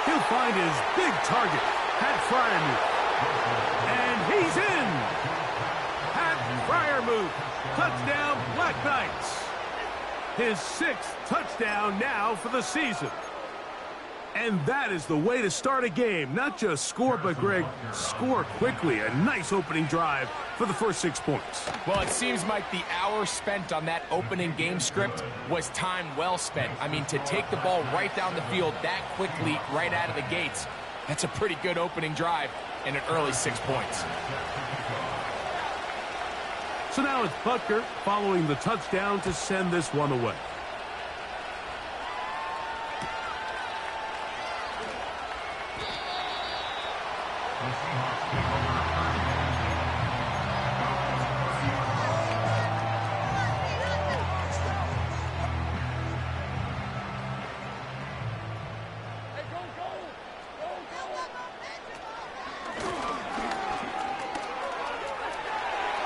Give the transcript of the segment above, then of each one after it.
He'll find his big target, Pat Freiermuth. And he's in! Pat Freiermuth, touchdown Black Knights. His 6th touchdown now for the season. And that is the way to start a game. Not just score, but, Greg, score quickly. A nice opening drive for the first 6 points. Well, it seems like the hour spent on that opening game script was time well spent. I mean, to take the ball right down the field that quickly, right out of the gates, that's a pretty good opening drive and an early 6 points. So now it's Butker following the touchdown to send this one away.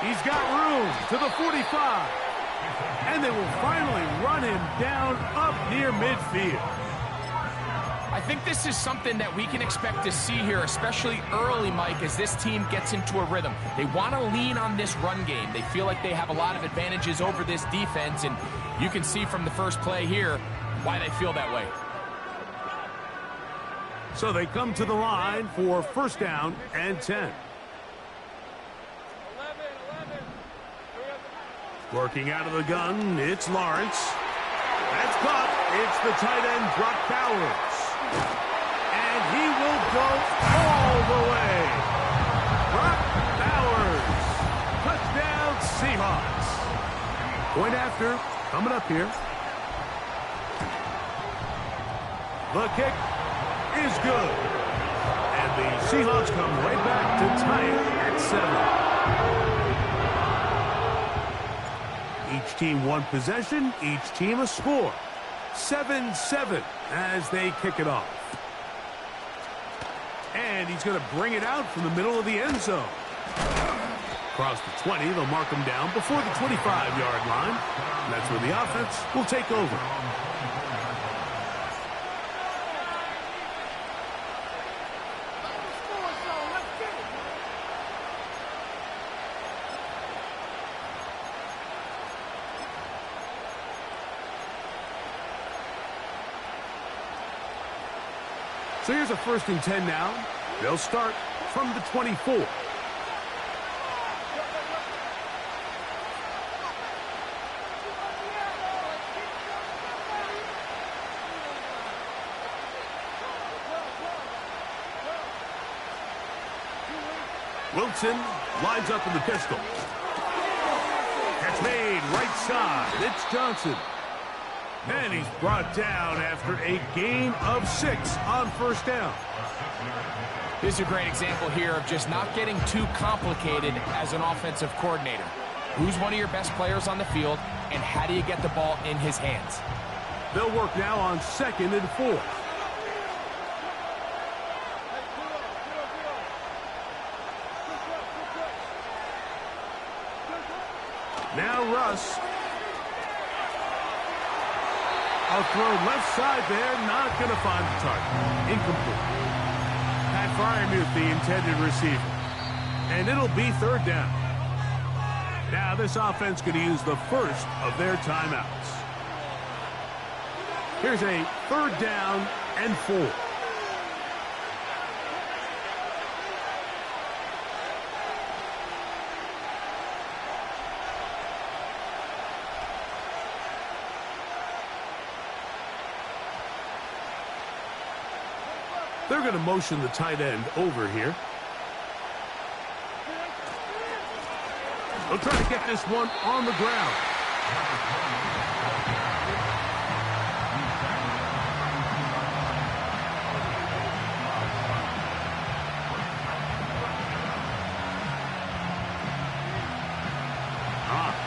He's got room to the 45. And they will finally run him down up near midfield. I think this is something that we can expect to see here, especially early, Mike, as this team gets into a rhythm. They want to lean on this run game. They feel like they have a lot of advantages over this defense, and you can see from the first play here why they feel that way. So they come to the line for first down and 10. Working out of the gun, it's Lawrence. That's caught. It's the tight end, Brock Bowers. And he will go all the way. Brock Bowers. Touchdown, Seahawks. Point after, coming up here. The kick is good. And the Seahawks come right back to tie it at 7. Each team one possession, each team a score. 7-7 as they kick it off. And he's going to bring it out from the middle of the end zone. Across the 20, they'll mark him down before the 25-yard line. And that's where the offense will take over. So here's a 1st and 10 now. They'll start from the 24. Wilson lines up in the pistol. Catch made right side. It's Johnson. And he's brought down after a gain of 6 on first down. This is a great example here of just not getting too complicated as an offensive coordinator. Who's one of your best players on the field, and how do you get the ball in his hands? They'll work now on 2nd and 4. Now Russ. A throw left side there, not going to find the target. Incomplete. Pat Freiermuth, the intended receiver. And it'll be 3rd down. Now this offense going to use the first of their timeouts. Here's a 3rd down and 4. They're going to motion the tight end over here. They'll try to get this one on the ground.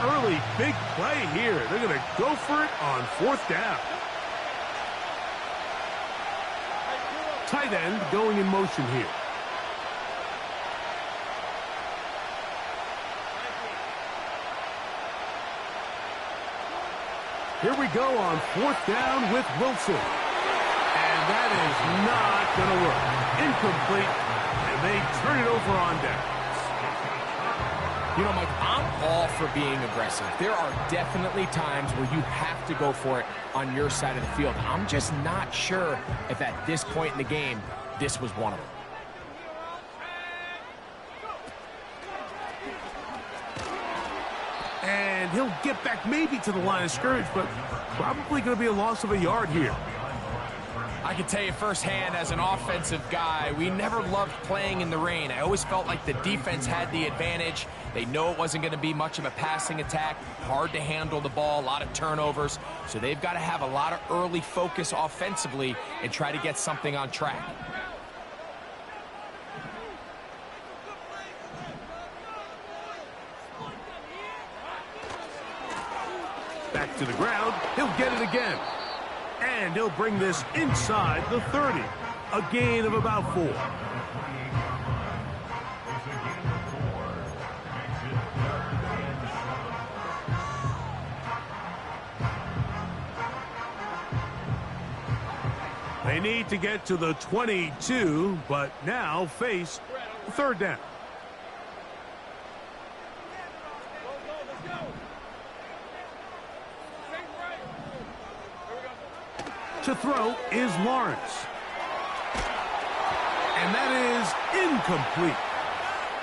Early big play here. They're going to go for it on 4th down. Tight end going in motion here. Here we go on 4th down with Wilson. And that is not going to work. Incomplete, and they turn it over on downs. You know, Mike, I'm all for being aggressive. There are definitely times where you have to go for it on your side of the field. I'm just not sure if at this point in the game, this was one of them. And he'll get back maybe to the line of scrimmage, but probably going to be a loss of a yard here. I can tell you firsthand as an offensive guy, we never loved playing in the rain. I always felt like the defense had the advantage. They know it wasn't going to be much of a passing attack, hard to handle the ball, a lot of turnovers. So they've got to have a lot of early focus offensively and try to get something on track. Back to the ground. He'll get it again. And he'll bring this inside the 30. A gain of about 4. They need to get to the 22, but now face 3rd down. To throw is Lawrence. And that is incomplete.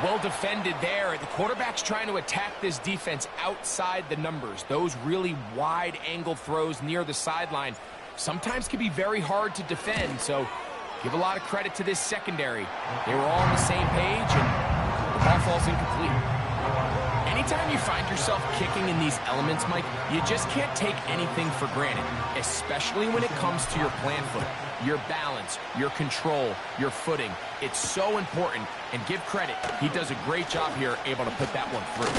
Well defended there. The quarterback's trying to attack this defense outside the numbers. Those really wide angle throws near the sideline sometimes can be very hard to defend. So give a lot of credit to this secondary. They were all on the same page, and the ball falls incomplete. Anytime you find yourself kicking in these elements, Mike, you just can't take anything for granted, especially when it comes to your plant foot, your balance, your control, your footing. It's so important, and give credit. He does a great job here able to put that one through.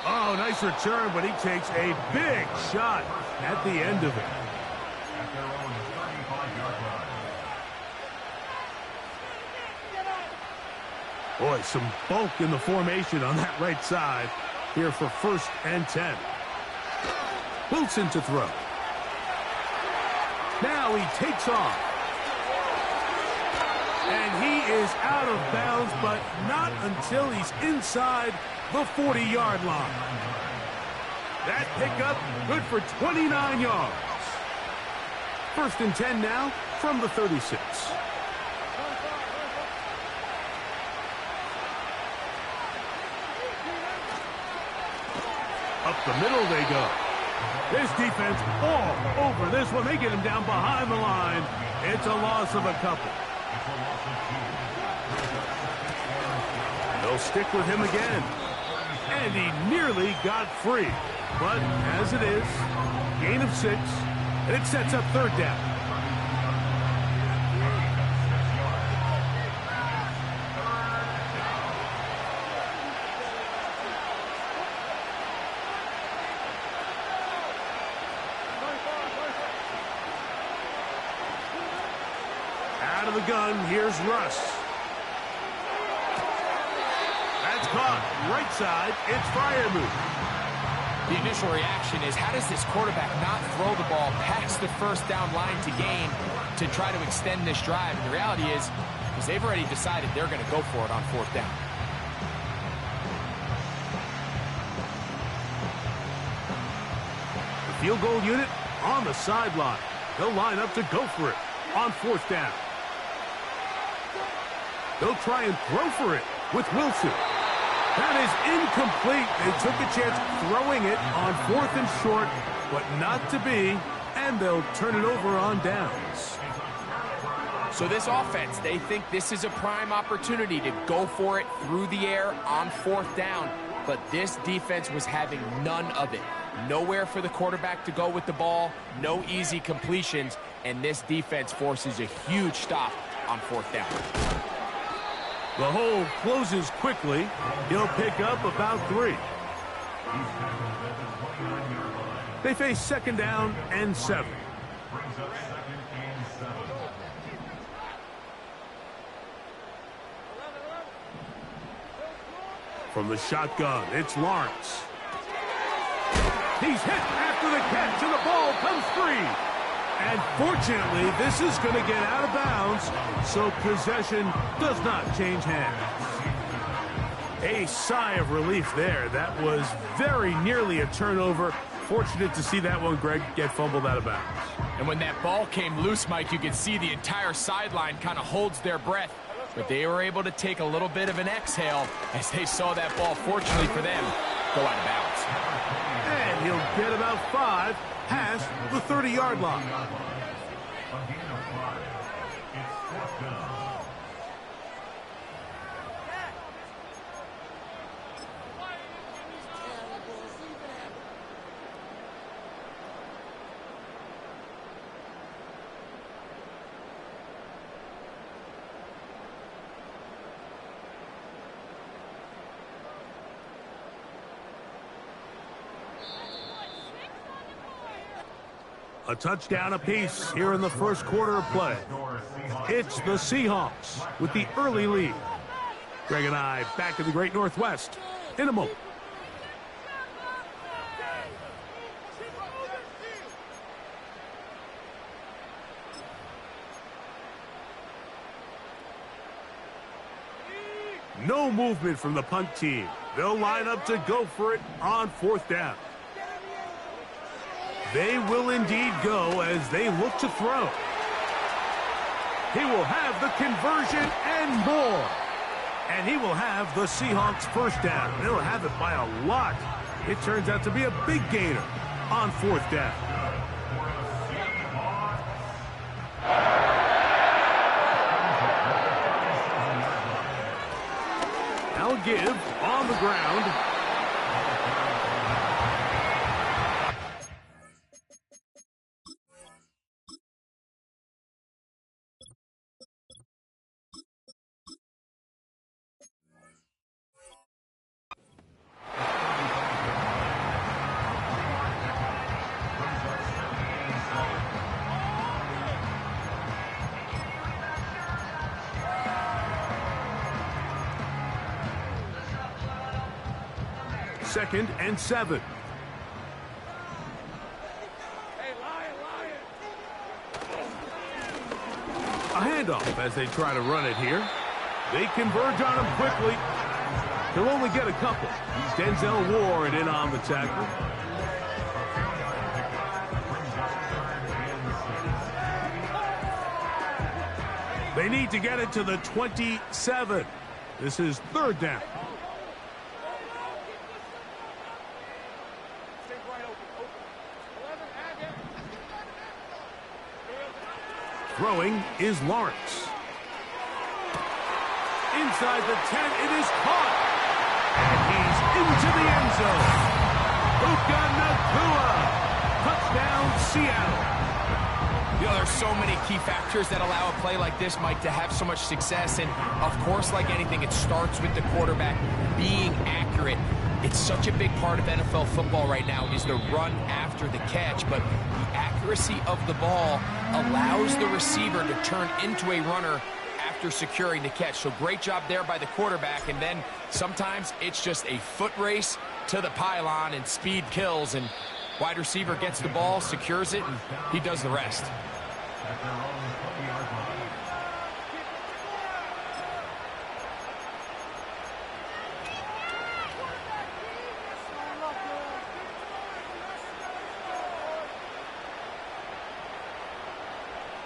Oh, nice return, but he takes a big shot at the end of it. Boy, some bulk in the formation on that right side here for 1st and 10. Wilson to throw. Now he takes off. And he is out of bounds, but not until he's inside the 40-yard line. That pickup good for 29 yards. 1st and 10 now from the 36. Up the middle they go. This defense all over this one. They get him down behind the line. It's a loss of a couple. They'll stick with him again. And he nearly got free. But as it is, gain of 6. And it sets up 3rd down. Out of the gun, here's Russ. That's caught. Right side, it's Freiermuth. The initial reaction is, how does this quarterback not throw the ball past the 1st down line to gain to try to extend this drive? And the reality is, because they've already decided they're going to go for it on 4th down. The field goal unit on the sideline. They'll line up to go for it on 4th down. They'll try and throw for it with Wilson. That is incomplete. They took a chance throwing it on 4th and short, but not to be, and they'll turn it over on downs. So this offense, they think this is a prime opportunity to go for it through the air on 4th down, but this defense was having none of it. Nowhere for the quarterback to go with the ball, no easy completions, and this defense forces a huge stop on 4th down. The hole closes quickly. He'll pick up about 3. They face 2nd down and 7. From the shotgun, it's Lawrence. He's hit after the catch, and the ball comes free. And fortunately, this is going to get out of bounds, so possession does not change hands. A sigh of relief there. That was very nearly a turnover. Fortunate to see that one, Greg, get fumbled out of bounds. And when that ball came loose, Mike, you could see the entire sideline kind of holds their breath. But they were able to take a little bit of an exhale as they saw that ball, fortunately for them, go out of bounds. And he'll get about 5 past the 30-yard line. A touchdown apiece here in the first quarter of play. It's the Seahawks with the early lead. Greg and I back in the Great Northwest in a moment. No movement from the punt team. They'll line up to go for it on 4th down. They will indeed go as they look to throw. He will have the conversion and more. And he will have the Seahawks first down. They'll have it by a lot. It turns out to be a big gainer on 4th down. Now give on the ground. Second and 7. A handoff as they try to run it here. They converge on him quickly. He'll only get a couple. Denzel Ward in on the tackle. They need to get it to the 27. This is 3rd down. Throwing is Lawrence. Inside the 10, it is caught. And he's into the end zone. Puka Nacua. Touchdown, Seattle. You know, there's so many key factors that allow a play like this, Mike, to have so much success. And, of course, like anything, it starts with the quarterback being accurate. It's such a big part of NFL football right now is the run after the catch, but the accuracy of the ball allows the receiver to turn into a runner after securing the catch. So great job there by the quarterback, and then sometimes it's just a foot race to the pylon and speed kills, and wide receiver gets the ball, secures it, and he does the rest.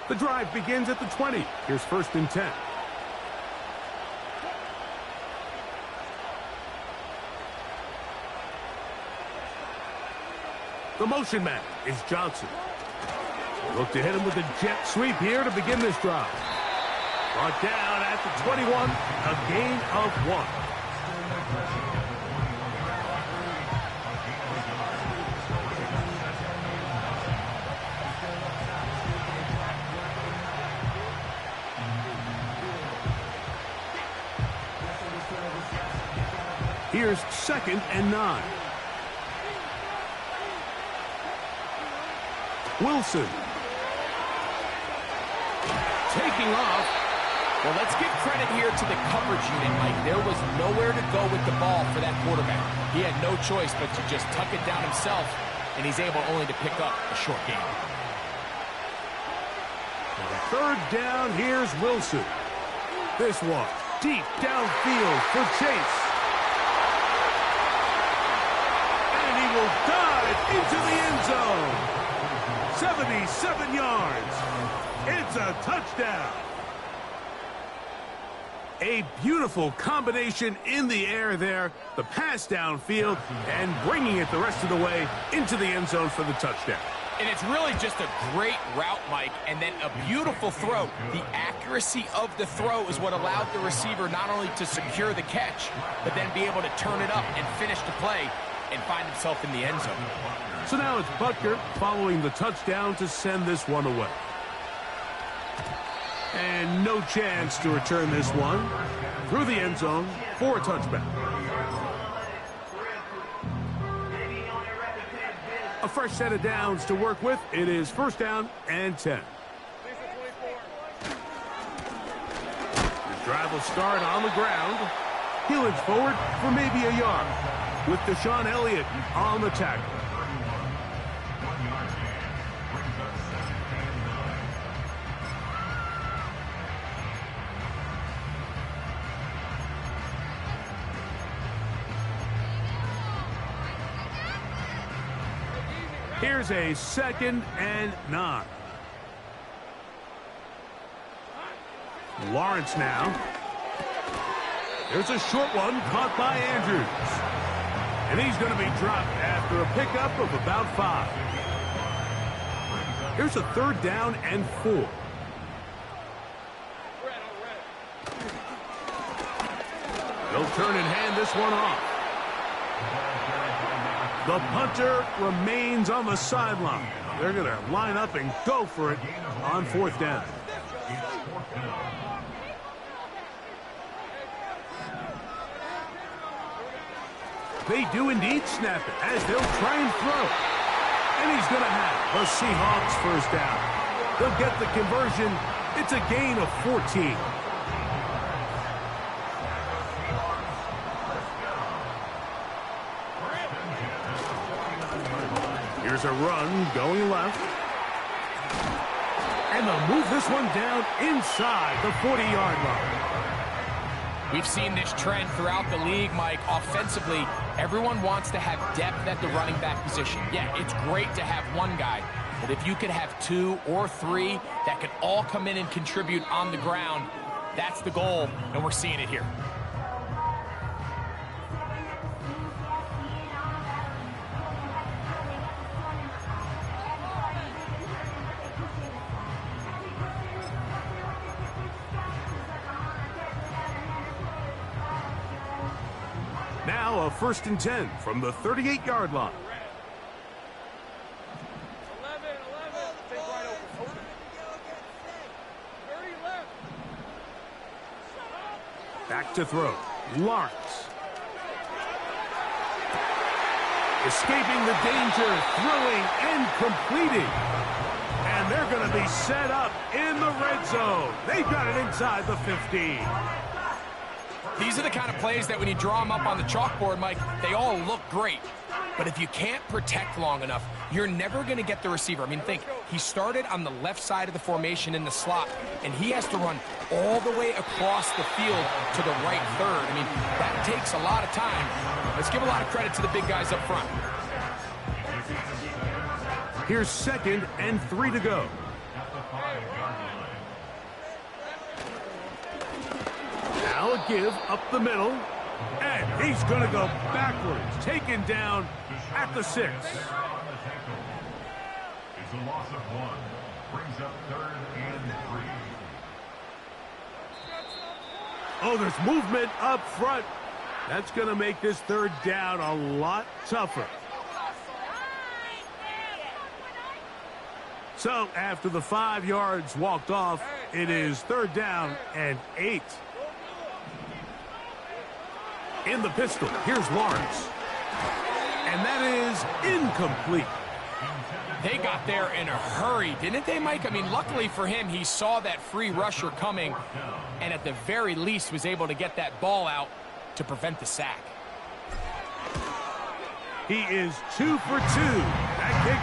The drive begins at the 20. Here's 1st and 10. The motion man is Johnson. Look to hit him with a jet sweep here to begin this drive. Brought down at the 21, a gain of 1. Here's 2nd and 9. Wilson. Taking off. Well, let's give credit here to the coverage unit, Mike. There was nowhere to go with the ball for that quarterback. He had no choice but to just tuck it down himself, and he's able only to pick up a short gain. third down, here's Wilson. This one deep downfield for Chase. And he will dive into the end zone. 77 yards. It's a touchdown. A beautiful combination in the air there. The pass downfield and bringing it the rest of the way into the end zone for the touchdown. And it's really just a great route, Mike, and then a beautiful throw. The accuracy of the throw is what allowed the receiver not only to secure the catch, but then be able to turn it up and finish the play and find himself in the end zone. So now it's Butker following the touchdown to send this one away. And no chance to return this one through the end zone for a touchback. A fresh set of downs to work with. It is first down and 10. The drive will start on the ground. He looks forward for maybe a yard with Deshaun Elliott on the tackle. Here's a 2nd and 9. Lawrence now. There's a short one caught by Andrews. And he's going to be dropped after a pickup of about 5. Here's a 3rd down and 4. They'll turn and hand this one off. The punter remains on the sideline. They're going to line up and go for it on 4th down. They do indeed snap it as they'll try and throw. And he's going to have the Seahawks first down. They'll get the conversion. It's a gain of 14. Here's a run going left. And they'll move this one down inside the 40-yard line. We've seen this trend throughout the league, Mike. Offensively, everyone wants to have depth at the running back position. Yeah, it's great to have one guy, but if you could have 2 or 3 that could all come in and contribute on the ground, that's the goal, and we're seeing it here. Now a 1st and 10 from the 38-yard line. Back to throw. Lawrence. Escaping the danger, throwing and completing. And they're going to be set up in the red zone. They've got it inside the 15. These are the kind of plays that when you draw them up on the chalkboard, Mike, they all look great. But if you can't protect long enough, you're never going to get the receiver. I mean, think, he started on the left side of the formation in the slot, and he has to run all the way across the field to the right third. I mean, that takes a lot of time. Let's give a lot of credit to the big guys up front. Here's 2nd and 3 to go. Now a give up the middle. And he's going to go backwards. Taken down at the 6. It's a loss of 1. Brings up 3rd and 3. Oh, there's movement up front. That's going to make this 3rd down a lot tougher. So after the 5 yards walked off, it is 3rd down and 8. In the pistol, here's Lawrence. And that is incomplete. They got there in a hurry, didn't they, Mike? I mean, luckily for him, he saw that free rusher coming and at the very least was able to get that ball out to prevent the sack. He is 2 for 2. That kick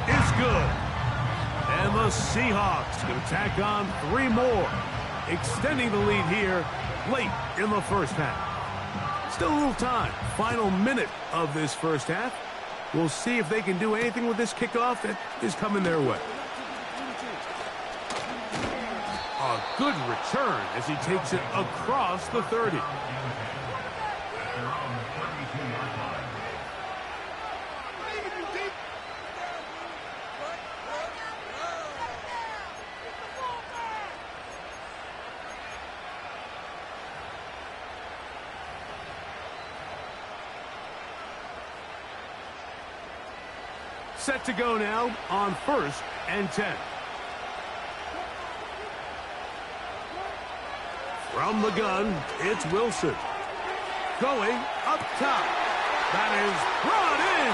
is good. And the Seahawks can tack on 3 more, extending the lead here late in the first half. Still a little time. Final minute of this first half. We'll see if they can do anything with this kickoff that is coming their way. A good return as he takes it across the 30. Set to go now on 1st and 10. From the gun, it's Wilson. Going up top. That is brought in.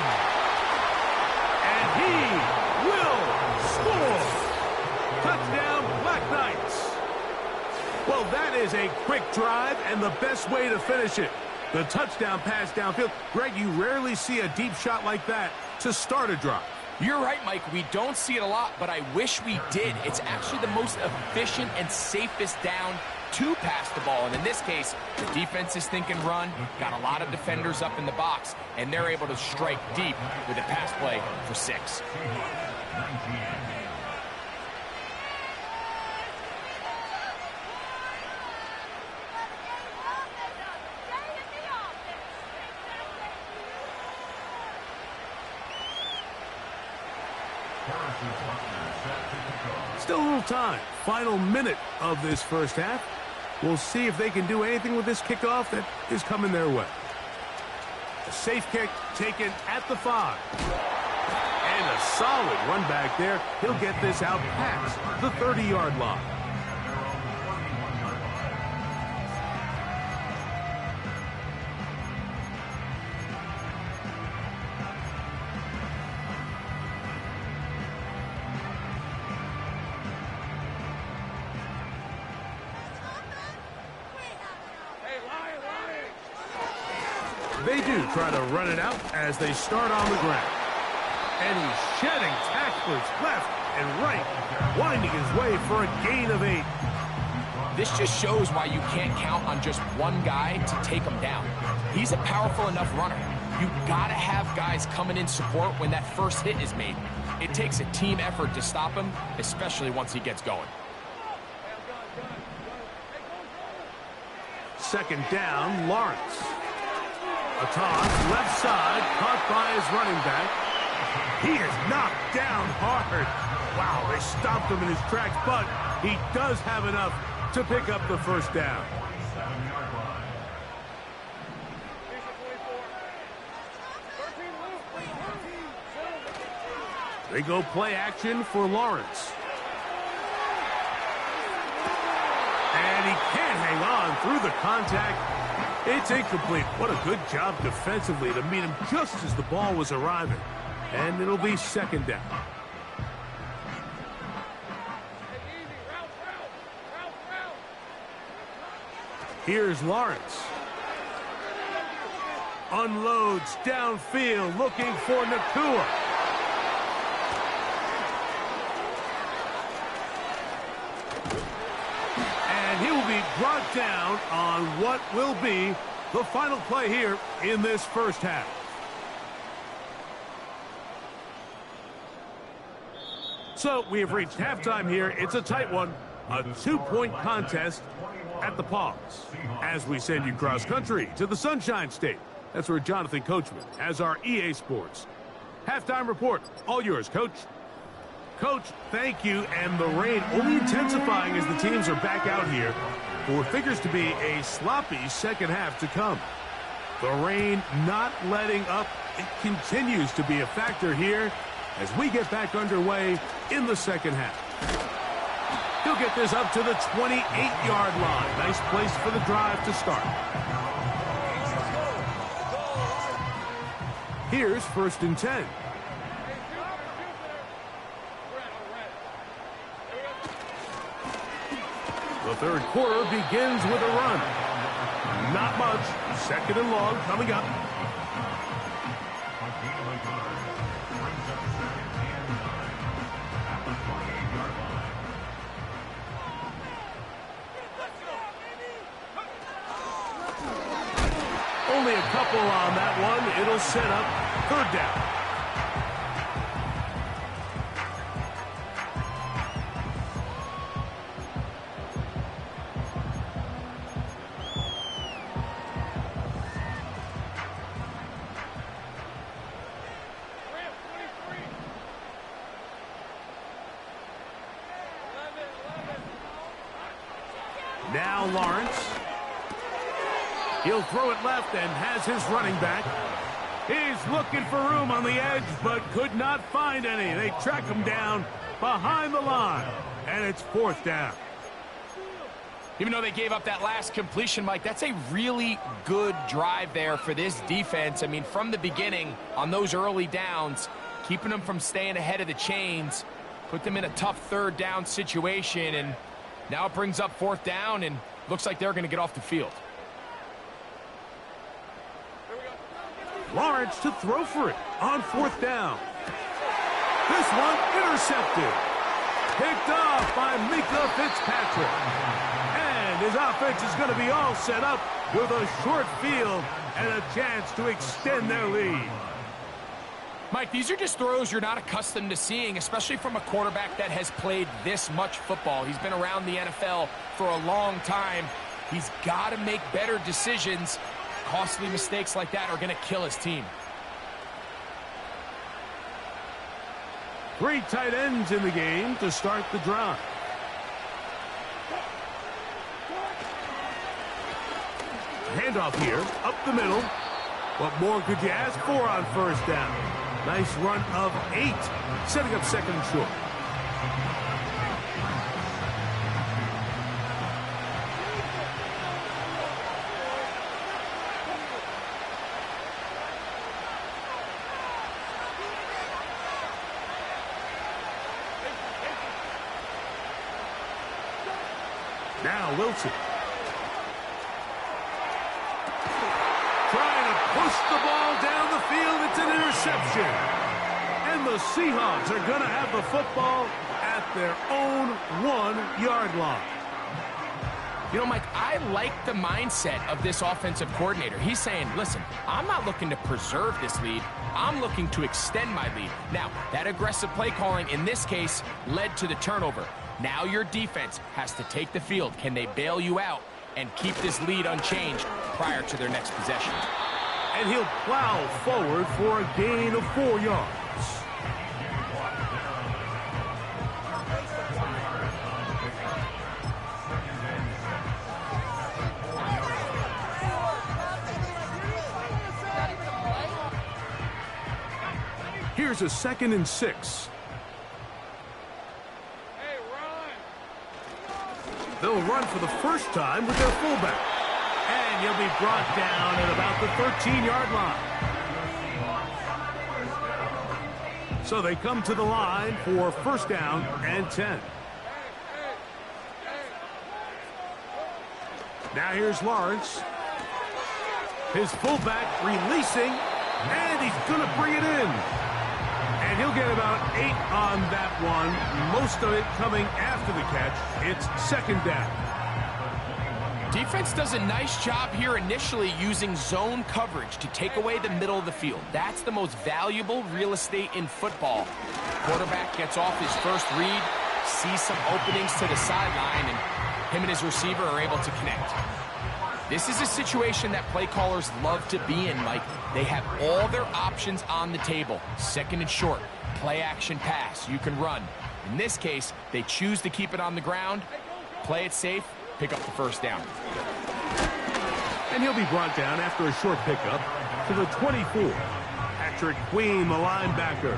And he will score. Touchdown, Black Knights. Well, that is a quick drive and the best way to finish it. The touchdown pass downfield. Greg, you rarely see a deep shot like that to start a drive. You're right, Mike. We don't see it a lot, but I wish we did. It's actually the most efficient and safest down to pass the ball. And in this case, the defense is thinking run, got a lot of defenders up in the box, and they're able to strike deep with a pass play for 6. Still a little time. Final minute of this first half. We'll see if they can do anything with this kickoff that is coming their way. A safe kick taken at the 5. And a solid run back there. He'll get this out past the 30-yard line. They do try to run it out as they start on the ground. And he's shedding tacklers left and right, winding his way for a gain of 8. This just shows why you can't count on just one guy to take him down. He's a powerful enough runner. You gotta have guys coming in support when that first hit is made. It takes a team effort to stop him, especially once he gets going. Second down, Lawrence. A toss, left side, caught by his running back. He is knocked down hard. Wow, they stopped him in his tracks, but he does have enough to pick up the first down. They go play action for Lawrence. And he can't hang on through the contact. It's incomplete. What a good job defensively to meet him just as the ball was arriving. And it'll be second down. Here's Lawrence. Unloads downfield, looking for Nacua. And he will be brought down on what will be the final play here in this first half. So we have reached halftime here. It's a tight one, a 2-point contest at the Pause. As we send you cross country to the Sunshine State. That's where Jonathan Coachman has our EA Sports halftime report. All yours, Coach. Coach, thank you. And the rain only intensifying as the teams are back out here for what figures to be a sloppy second half to come. The rain not letting up. It continues to be a factor here as we get back underway in the second half. He'll get this up to the 28-yard line. Nice place for the drive to start. Here's 1st and 10. The third quarter begins with a run. Not much. 2nd and long coming up. couple on that one. It'll set up third down. Now Lawrence. He'll throw it left and has his running back. He's looking for room on the edge, but could not find any. They track him down behind the line, and it's fourth down. Even though they gave up that last completion, Mike, that's a really good drive there for this defense. I mean, from the beginning, on those early downs, keeping them from staying ahead of the chains, put them in a tough third down situation, and now it brings up fourth down, and looks like they're going to get off the field. Lawrence to throw for it on fourth down. This one intercepted. Picked off by Mika Fitzpatrick. And his offense is going to be all set up with a short field and a chance to extend their lead. Mike, these are just throws you're not accustomed to seeing, especially from a quarterback that has played this much football. He's been around the NFL for a long time. He's got to make better decisions. Costly mistakes like that are going to kill his team. 3 tight ends in the game to start the drive. Handoff here, up the middle. What more could you ask for on first down? Nice run of 8, setting up second and short. Now Wilson. Trying to push the ball down the field. It's an interception. And the Seahawks are going to have the football at their own 1-yard line. You know, Mike, I like the mindset of this offensive coordinator. He's saying, listen, I'm not looking to preserve this lead. I'm looking to extend my lead. Now, that aggressive play calling in this case led to the turnover. Now your defense has to take the field. Can they bail you out and keep this lead unchanged prior to their next possession? And he'll plow forward for a gain of 4 yards. Here's a 2nd and 6. They'll run for the first time with their fullback. And he'll be brought down at about the 13-yard line. So they come to the line for first down and 10. Now here's Lawrence. His fullback releasing, and he's going to bring it in. And he'll get about 8 on that one, most of it coming after the catch. It's second down. Defense does a nice job here initially using zone coverage to take away the middle of the field. That's the most valuable real estate in football. Quarterback gets off his first read, sees some openings to the sideline, and him and his receiver are able to connect. This is a situation that play callers love to be in, Mike. They have all their options on the table. Second and short, play action pass, you can run. In this case, they choose to keep it on the ground, play it safe, pick up the first down. And he'll be brought down after a short pickup to the 24. Patrick Queen, the linebacker.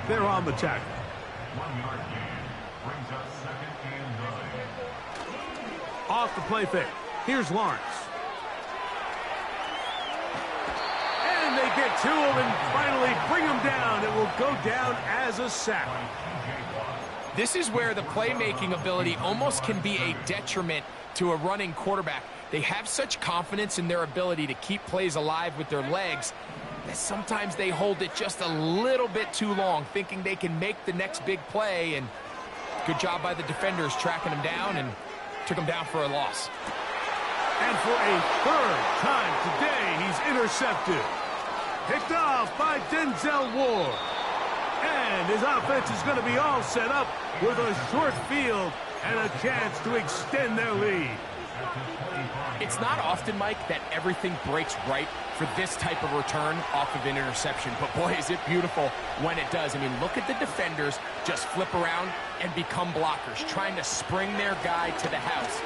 They're on the tackle. 1 yard gain. Brings up 2nd and 9. Off the play fake. Here's Lawrence. And they get to him and finally bring him down. It will go down as a sack. This is where the playmaking ability almost can be a detriment to a running quarterback. They have such confidence in their ability to keep plays alive with their legs that sometimes they hold it just a little bit too long, thinking they can make the next big play. And good job by the defenders tracking him down and took him down for a loss. And for a third time today, he's intercepted. Picked off by Denzel Ward. And his offense is going to be all set up with a short field and a chance to extend their lead. It's not often, Mike, that everything breaks right for this type of return off of an interception. But boy, is it beautiful when it does. I mean, look at the defenders just flip around and become blockers, trying to spring their guy to the house.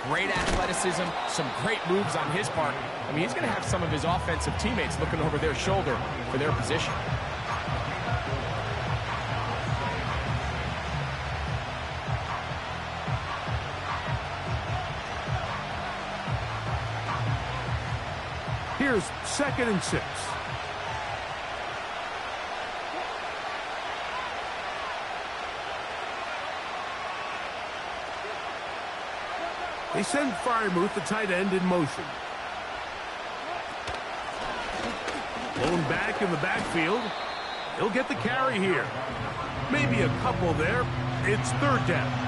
Great athleticism, some great moves on his part. I mean, he's going to have some of his offensive teammates looking over their shoulder for their position. Here's 2nd and 6. They send Freiermuth, the tight end, in motion. Blown back in the backfield. He'll get the carry here. Maybe a couple there. It's 3rd down.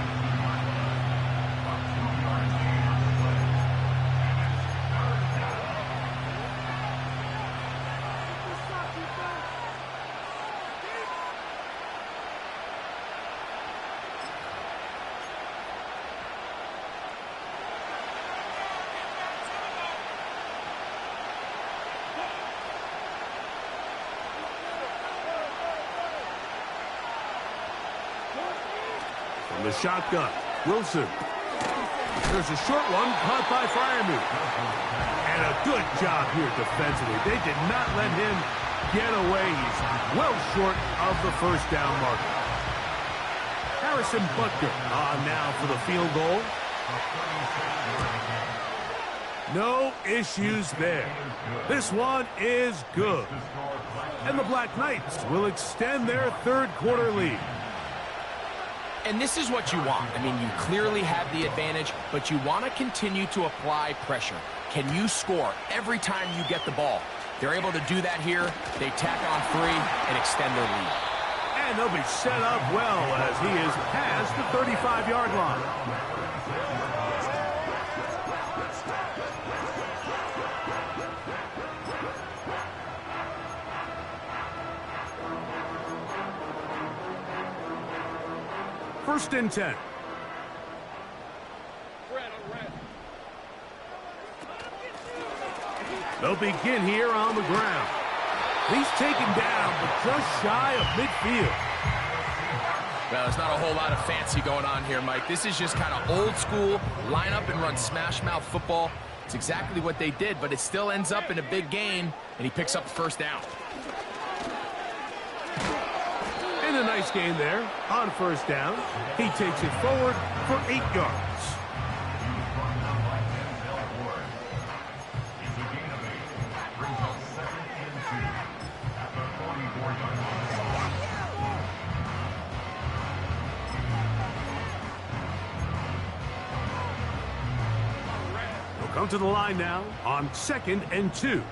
From the shotgun, Wilson. There's a short one caught by Freiermuth. And a good job here defensively. They did not let him get away. He's well short of the 1st down marker. Harrison Butker on now for the field goal. No issues there. This one is good. And the Black Knights will extend their 3rd quarter lead. And this is what you want. I mean, you clearly have the advantage, but you want to continue to apply pressure. Can you score every time you get the ball? They're able to do that here. They tack on 3 and extend their lead. And they'll be set up well as he is past the 35-yard line. First and 10. They'll begin here on the ground. He's taken down, but just shy of midfield. Well, there's not a whole lot of fancy going on here, Mike. This is just kind of old school, line up and run smash mouth football. It's exactly what they did, but it still ends up in a big gain, and he picks up the 1st down. And a nice gain there on 1st down. He takes it forward for 8 yards. He'll come to the line now on 2nd and 2.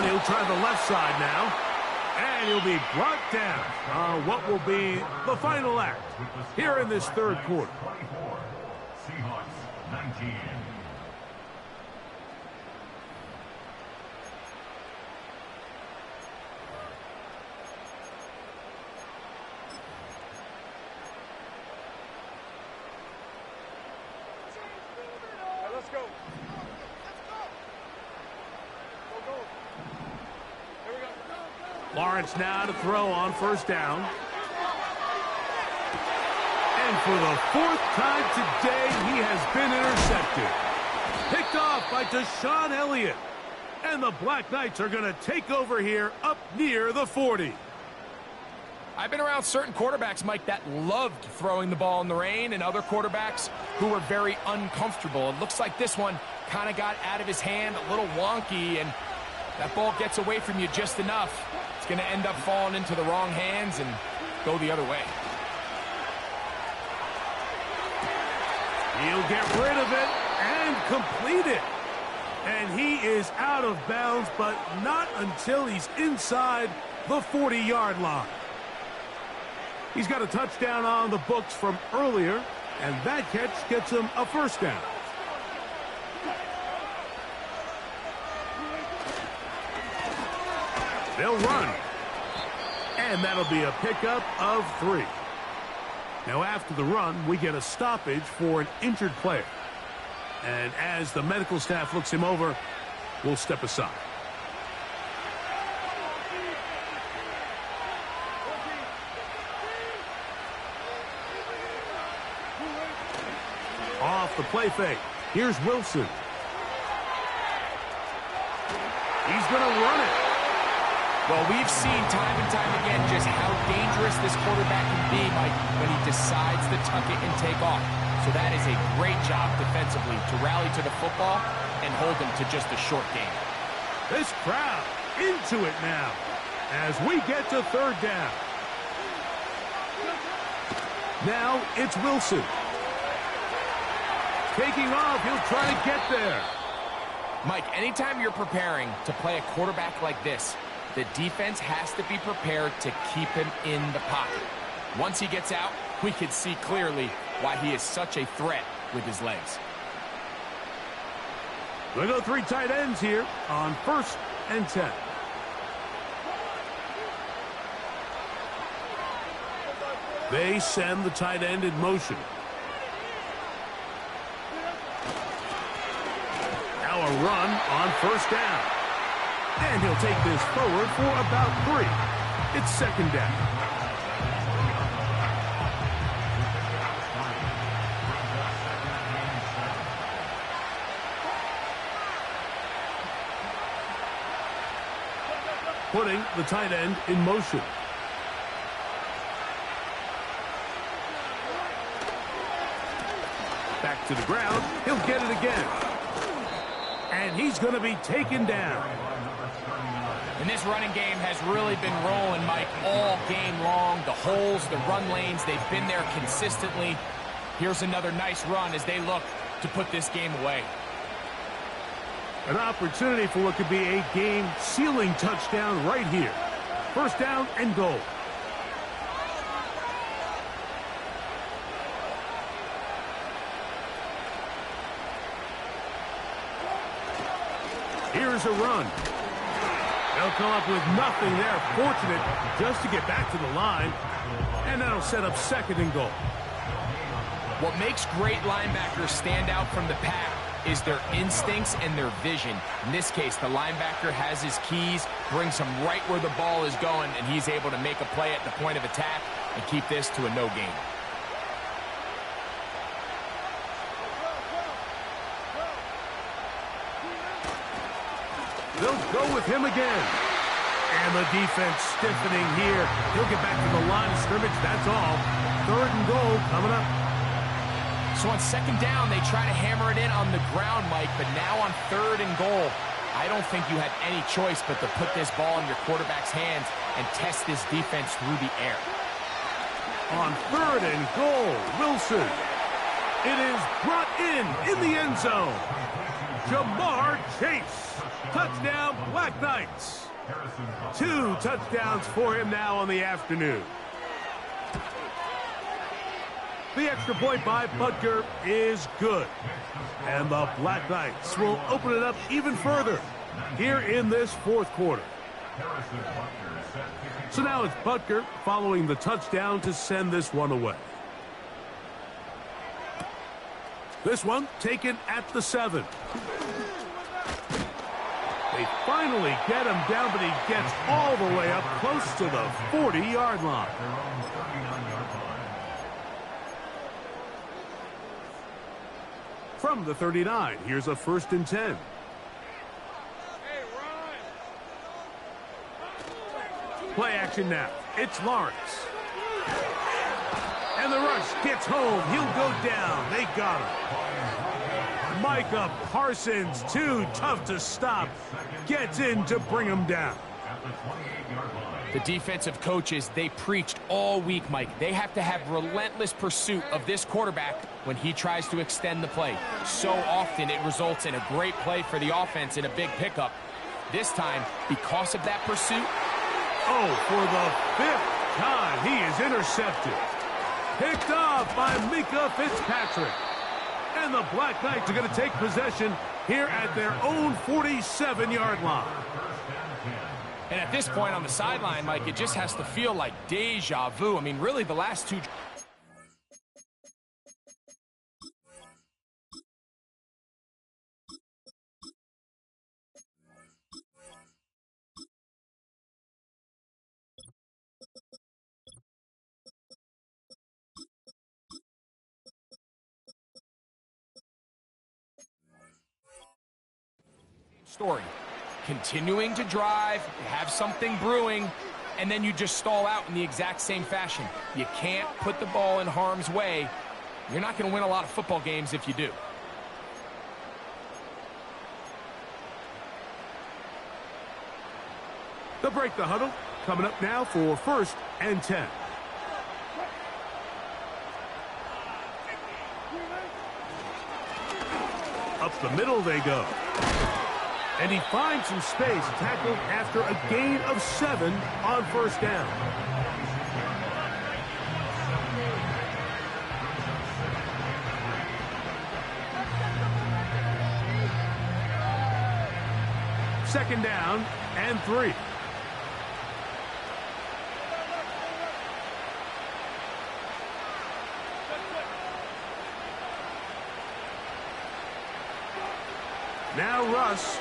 He'll try the left side now, and he'll be brought down on what will be the final act here in this 3rd quarter. 24, Seahawks 19. Let's go. Lawrence now to throw on 1st down. And for the 4th time today, he has been intercepted. Picked off by Deshaun Elliott. And the Black Knights are going to take over here up near the 40. I've been around certain quarterbacks, Mike, that loved throwing the ball in the rain, and other quarterbacks who were very uncomfortable. It looks like this one kind of got out of his hand, a little wonky, and that ball gets away from you just enough. It's going to end up falling into the wrong hands and go the other way. He'll get rid of it and complete it. And he is out of bounds, but not until he's inside the 40-yard line. He's got a touchdown on the books from earlier, and that catch gets him a first down. They'll run. And that'll be a pickup of 3. Now after the run, we get a stoppage for an injured player. And as the medical staff looks him over, we'll step aside. Off the play fake. Here's Wilson. He's going to run it. Well, we've seen time and time again just how dangerous this quarterback can be, Mike, when he decides to tuck it and take off. So that is a great job defensively to rally to the football and hold him to just a short game. This crowd into it now as we get to third down. Now it's Wilson. Taking off, he'll try to get there. Mike, anytime you're preparing to play a quarterback like this, the defense has to be prepared to keep him in the pocket. Once he gets out, we can see clearly why he is such a threat with his legs. We'll go 3 tight ends here on 1st and 10. They send the tight end in motion. Now a run on 1st down. And he'll take this forward for about 3. It's 2nd down. Putting the tight end in motion. Back to the ground. He'll get it again. And he's going to be taken down. And this running game has really been rolling, Mike, all game long. The holes, the run lanes, they've been there consistently. Here's another nice run as they look to put this game away. An opportunity for what could be a game-sealing touchdown right here. 1st down and goal. Here's a run. They'll come up with nothing there. Fortunate just to get back to the line. And that'll set up 2nd and goal. What makes great linebackers stand out from the pack is their instincts and their vision. In this case, the linebacker has his keys, brings him right where the ball is going, and he's able to make a play at the point of attack and keep this to a no gain. They'll go with him again. And the defense stiffening here. He'll get back to the line of scrimmage, that's all. 3rd and goal coming up. So on 2nd down, they try to hammer it in on the ground, Mike, but now on 3rd and goal, I don't think you had any choice but to put this ball in your quarterback's hands and test this defense through the air. On 3rd and goal, Wilson. It is brought in the end zone. Jamar Chase. Touchdown, Black Knights. 2 touchdowns for him now on the afternoon. The extra point by Butker is good. And the Black Knights will open it up even further here in this 4th quarter. So now it's Butker following the touchdown to send this one away. This one taken at the 7. They finally get him down, but he gets all the way up close to the 40-yard line. From the 39, here's a 1st and 10. Play action now. It's Lawrence. And the rush gets home. He'll go down. They got him. Micah Parsons, too tough to stop. Gets in to bring him down. The defensive coaches, they preached all week, Mike. They have to have relentless pursuit of this quarterback when he tries to extend the play. So often it results in a great play for the offense and a big pickup. This time, because of that pursuit, for the 5th time, he is intercepted. Picked off by Minkah Fitzpatrick. And the Black Knights are going to take possession here at their own 47-yard line. And at this point on the sideline, Mike, it just has to feel like deja vu. I mean, really, the last two... story. Continuing to drive, have something brewing, and then you just stall out in the exact same fashion. You can't put the ball in harm's way. You're not going to win a lot of football games if you do. They'll break the huddle. Coming up now for 1st and 10. Up the middle they go. And he finds some space, tackled after a gain of 7 on 1st down. Second down and 3. Now Russ.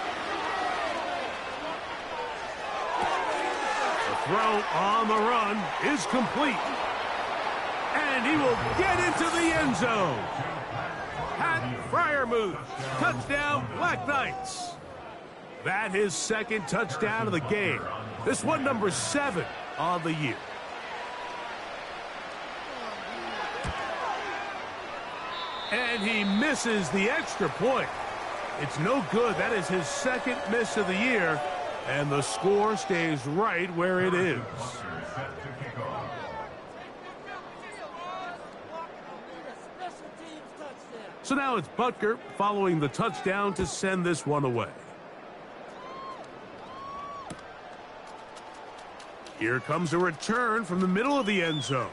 Throw on the run is complete. And he will get into the end zone. Pat Freiermuth, touchdown Black Knights. That his 2nd touchdown of the game. This one number 7 on the year. And he misses the extra point. It's no good. That is his 2nd miss of the year. And the score stays right where it is. So now it's Butker following the touchdown to send this one away. Here comes a return from the middle of the end zone.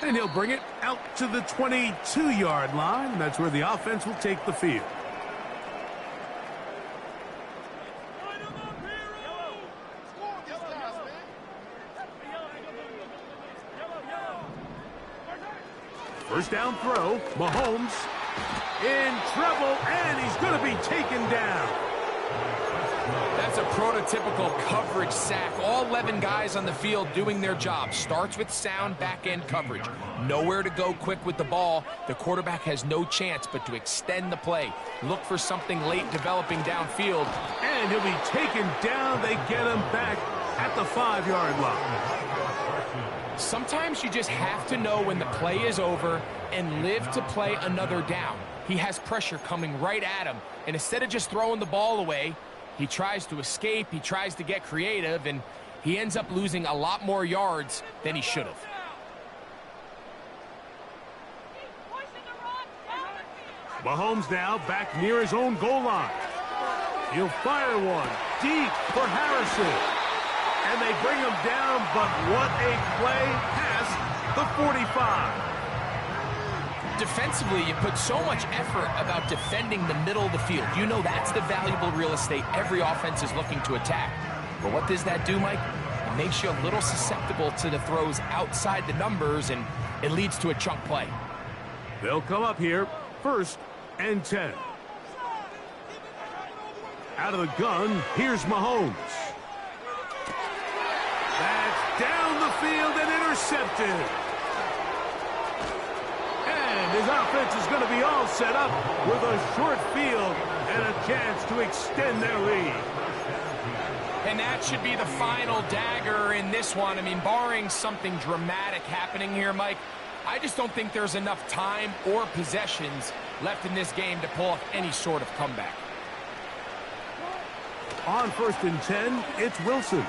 And he'll bring it out to the 22-yard line. And that's where the offense will take the field. First down throw, Mahomes in trouble, and he's going to be taken down. That's a prototypical coverage sack. All 11 guys on the field doing their job. Starts with sound back-end coverage. Nowhere to go quick with the ball. The quarterback has no chance but to extend the play. Look for something late developing downfield. And he'll be taken down. They get him back at the 5-yard line. Sometimes you just have to know when the play is over and live to play another down. He has pressure coming right at him, and instead of just throwing the ball away, he tries to escape, he tries to get creative, and he ends up losing a lot more yards than he should have. Mahomes now back near his own goal line. He'll fire one deep for Harrison. And they bring him down, but what a play past the 45. Defensively, you put so much effort about defending the middle of the field. You know that's the valuable real estate every offense is looking to attack. But what does that do, Mike? It makes you a little susceptible to the throws outside the numbers, and it leads to a chunk play. They'll come up here, 1st and 10. Out of the gun, here's Mahomes. That's down the field and intercepted. And his offense is going to be all set up with a short field and a chance to extend their lead. And that should be the final dagger in this one. I mean, barring something dramatic happening here, Mike, I just don't think there's enough time or possessions left in this game to pull off any sort of comeback. On 1st and 10, it's Wilson.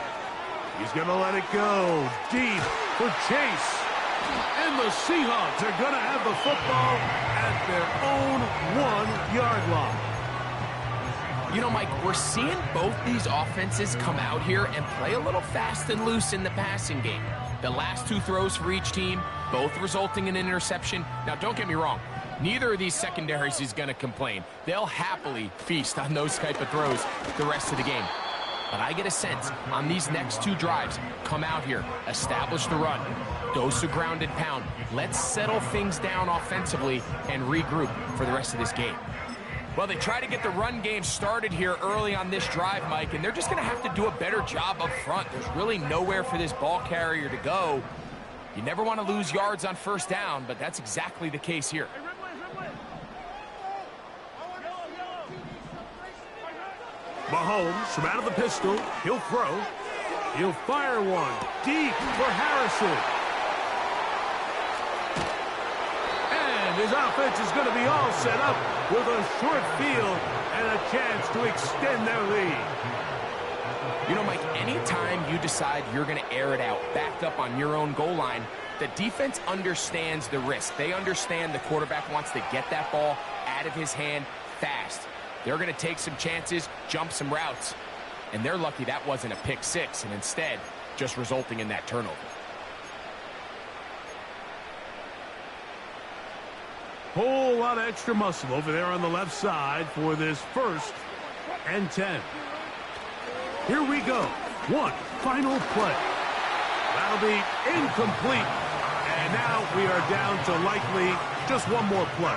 He's going to let it go deep for Chase. And the Seahawks are going to have the football at their own 1-yard line. You know, Mike, we're seeing both these offenses come out here and play a little fast and loose in the passing game. The last two throws for each team, both resulting in an interception. Now, don't get me wrong. Neither of these secondaries is going to complain. They'll happily feast on those type of throws the rest of the game. But I get a sense on these next two drives, come out here, establish the run, dose of ground and pound. Let's settle things down offensively and regroup for the rest of this game. Well, they try to get the run game started here early on this drive, Mike, and they're just going to have to do a better job up front. There's really nowhere for this ball carrier to go. You never want to lose yards on first down, but that's exactly the case here. Mahomes from out of the pistol. He'll throw. He'll fire one deep for Harrison. And his offense is going to be all set up with a short field and a chance to extend their lead. You know, Mike, anytime you decide you're going to air it out, backed up on your own goal line, the defense understands the risk. They understand the quarterback wants to get that ball out of his hand fast. They're going to take some chances, jump some routes, and they're lucky that wasn't a pick six, and instead just resulting in that turnover. Whole lot of extra muscle over there on the left side for this 1st and 10. Here we go. One final play. That'll be incomplete. And now we are down to likely just one more play.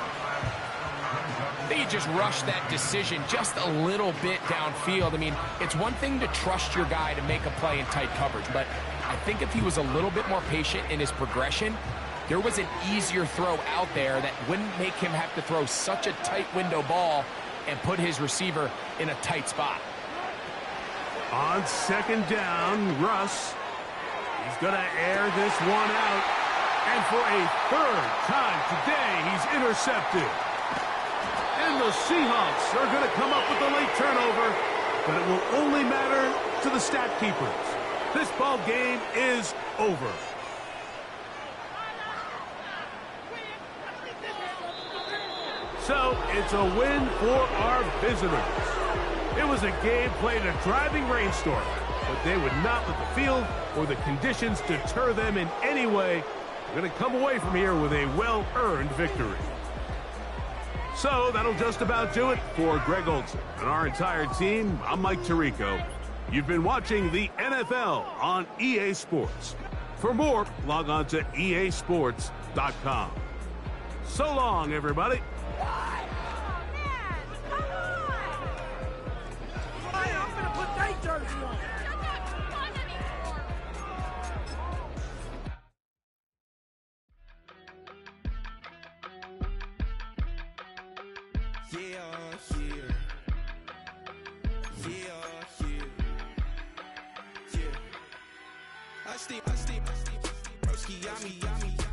They just rushed that decision just a little bit downfield. I mean, it's one thing to trust your guy to make a play in tight coverage, but I think if he was a little bit more patient in his progression, there was an easier throw out there that wouldn't make him have to throw such a tight window ball and put his receiver in a tight spot. On 2nd down, Russ. He's going to air this one out. And for a 3rd time today, he's intercepted. And the Seahawks are going to come up with a late turnover, but it will only matter to the stat keepers. This ball game is over. So it's a win for our visitors. It was a game played in a driving rainstorm, but they would not let the field or the conditions deter them in any way. We're going to come away from here with a well-earned victory. So that'll just about do it for Greg Olsen and our entire team. I'm Mike Tirico. You've been watching the NFL on EA Sports. For more, log on to easports.com. So long, everybody. I stay, broski, yummy.